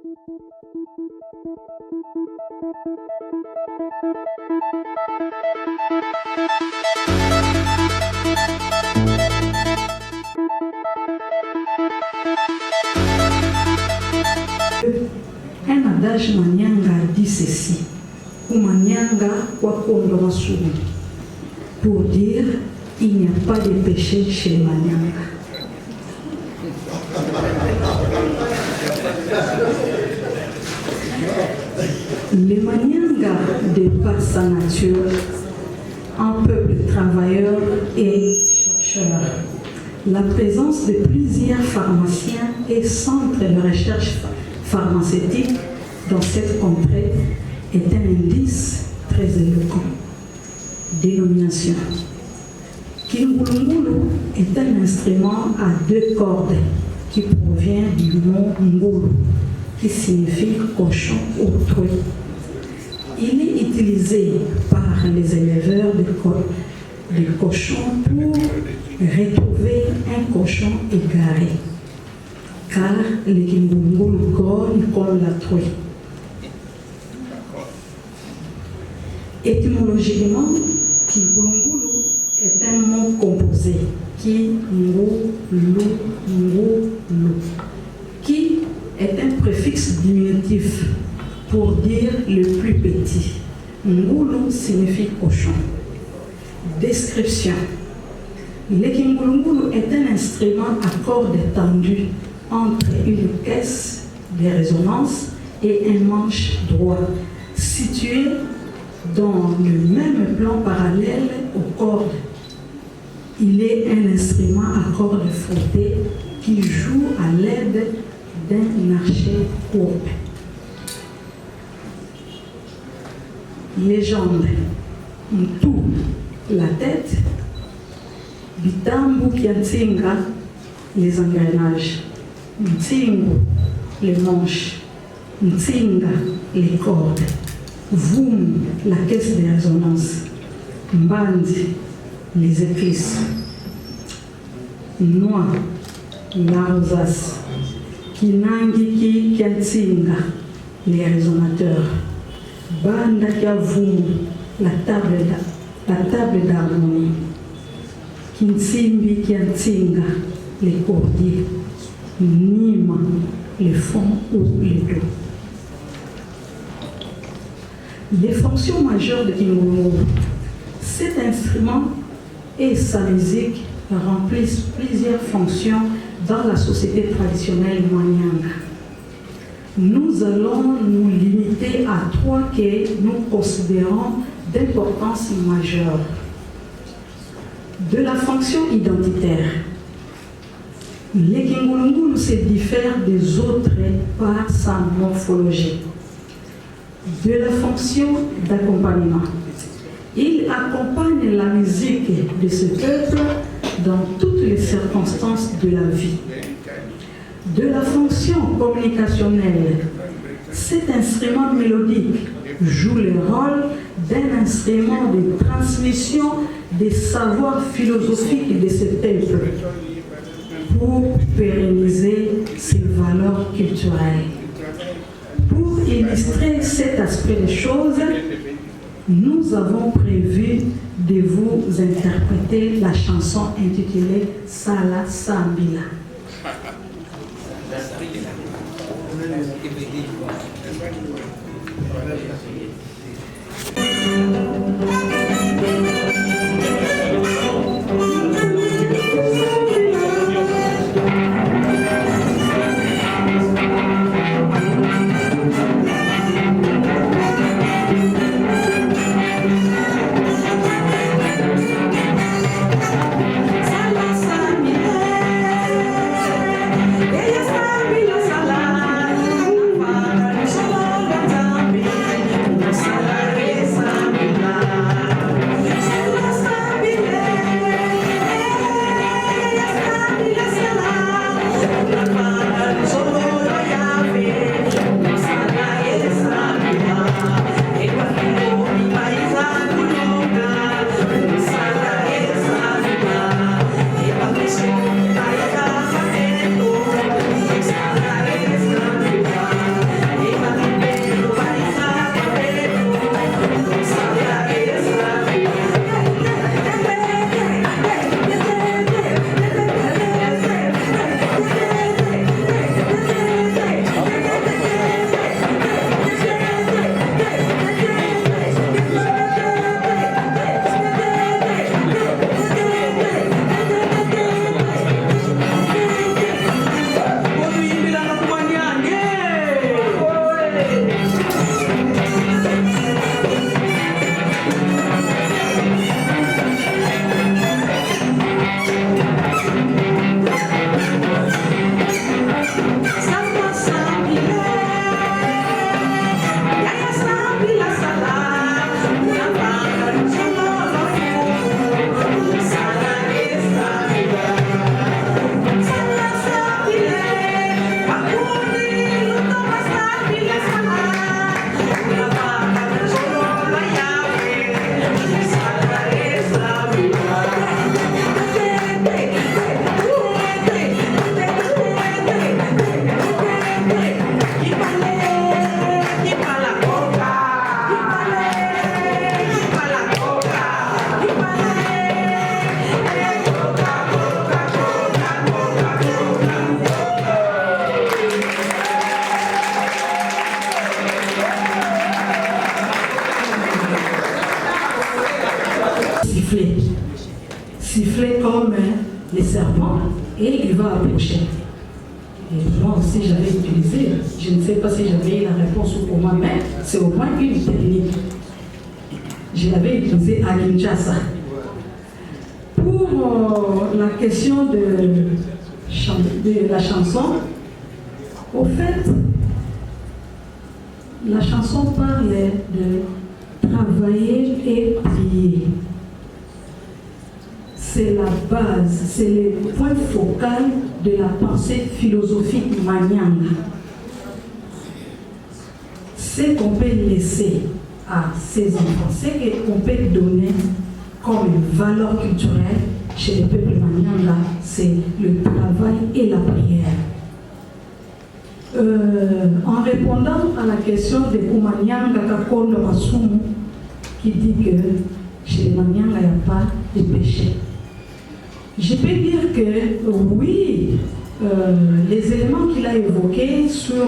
Un adage Manyanga dit ceci, ou Manyanga Wakondo Wasuru, pour dire il n'y a pas de péché chez les Manyanga. Les Manyanga, de par sa nature, un peuple travailleur et chercheur. La présence de plusieurs pharmaciens et centres de recherche pharmaceutique dans cette contrée est un indice très éloquent. Dénomination. Kingulungulu est un instrument à deux cordes qui provient du mot Ngulu, qui signifie cochon ou truie. Il est utilisé par les éleveurs de cochons pour retrouver un cochon égaré, car les Kingulungulu grognent comme la truie. Étymologiquement, Kingulungulu est un mot composé qui est un préfixe diminutif pour dire le plus petit. Ngulu signifie cochon. Description. Le Kingulungulu est un instrument à cordes tendues entre une caisse de résonance et un manche droit, situé dans le même plan parallèle aux cordes. Il est un instrument à cordes frottées qui joue à l'aide d'un archet courbe. Légende. Mtu, la tête. Bitambu Kiantinga, les engrenages. Mtingu, les manches. Mtinga, les cordes. Voum, la caisse de résonance. Mbandi, les éclisses. Noix, la rosace. Kinangiki Kiantinga, les résonateurs. Banda Kiavoum, la table d'harmonie. Kinsimbi Kiantinga, les cordiers. Nima, les fonds ou les dos. Les fonctions majeures de Kingulungulu. Cet instrument et sa musique remplissent plusieurs fonctions dans la société traditionnelle Manyanga. Nous allons nous limiter à trois que nous considérons d'importance majeure. De la fonction identitaire. Le Kingulungulu se diffère des autres par sa morphologie. De la fonction d'accompagnement. Il accompagne la musique de ce peuple dans toutes les circonstances de la vie. De la fonction communicationnelle. Cet instrument mélodique joue le rôle d'un instrument de transmission des savoirs philosophiques de ce peuple pour pérenniser ses valeurs culturelles. Pour illustrer cet aspect des choses, nous avons prévu de vous interpréter la chanson intitulée Sala Sambila. Sala siffler comme les serpents et il va approcher. Et moi aussi j'avais utilisé, je ne sais pas si j'avais la réponse ou comment, mais c'est au moins une technique. Je l'avais utilisé à Kinshasa. Pour la question de la chanson, au fait, la chanson parle de travailler et prier. C'est la base, c'est le point focal de la pensée philosophique Manyanga. Ce qu'on peut laisser à ses enfants, ce qu'on peut donner comme une valeur culturelle chez le peuple Manyanga, c'est le travail et la prière. En répondant à la question de Koumanyanga Kakondo Masumu, qui dit que chez les Manyanga, il n'y a pas de péché. Je peux dire que oui, les éléments qu'il a évoqués sur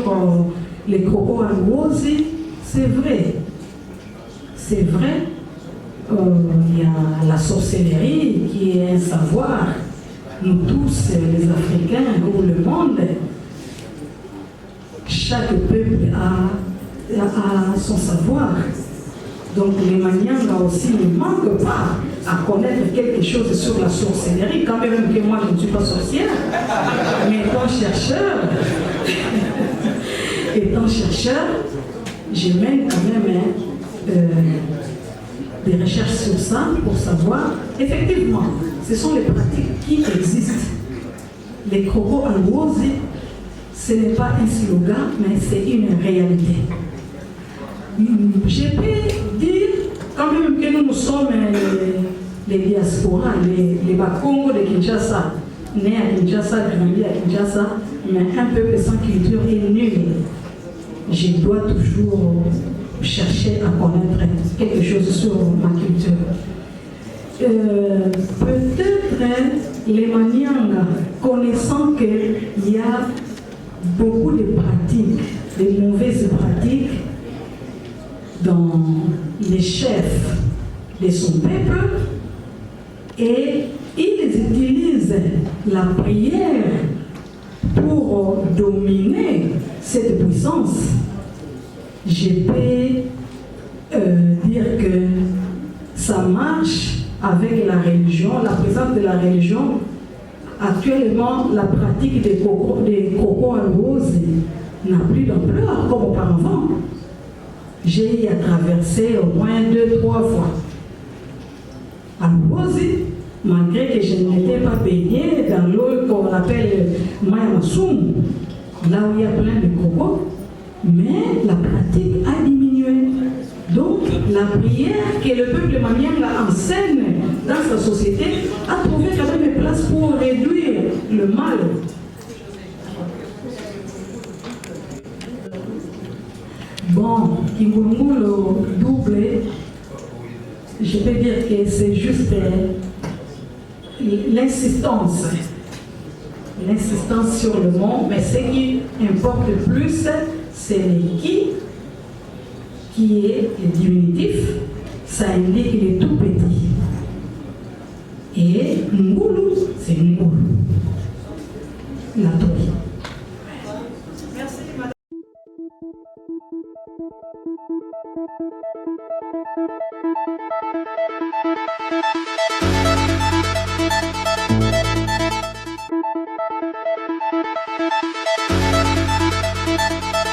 les Koko Angozi, c'est vrai. C'est vrai. Il y a la sorcellerie qui est un savoir. Nous tous, les Africains ou le monde, chaque peuple a son savoir. Donc les Manyanga aussi ne manquent pas à connaître quelque chose sur la sorcellerie, quand même que moi je ne suis pas sorcière, mais étant chercheur, je mène quand même des recherches sur ça pour savoir, effectivement, ce sont les pratiques qui existent. Les Koko Angozi, ce n'est pas un slogan, mais c'est une réalité. Je peux dire quand même que nous sommes les diasporas, les Bakongo de Kinshasa, nés à Kinshasa, grandis à Kinshasa, mais un peuple sans culture est nul. Je dois toujours chercher à connaître quelque chose sur ma culture. Peut-être les Manyanga, connaissant qu'il y a beaucoup de pratiques, de mauvaises pratiques dans les chefs de son peuple, et ils utilisent la prière pour dominer cette puissance. Je peux dire que ça marche avec la religion, la présence de la religion. Actuellement, la pratique des Koko Angozi n'a plus d'ampleur comme auparavant. J'ai y à traverser au moins 2-3 fois. Angozi, malgré que je n'étais pas baignée dans l'eau qu'on appelle Mayamasoum, là où il y a plein de cocos, mais la pratique a diminué. Donc, la prière que le peuple Manyanga enseigne dans sa société a trouvé quand même une place pour réduire le mal. Bon, Kingulungulo doublé, je peux dire que c'est juste l'insistance sur le mot, mais ce qui importe le plus, c'est le qui est le diminutif, ça indique les tout petits. Et Ngulu, c'est Ngulu. La toile. Merci, madame.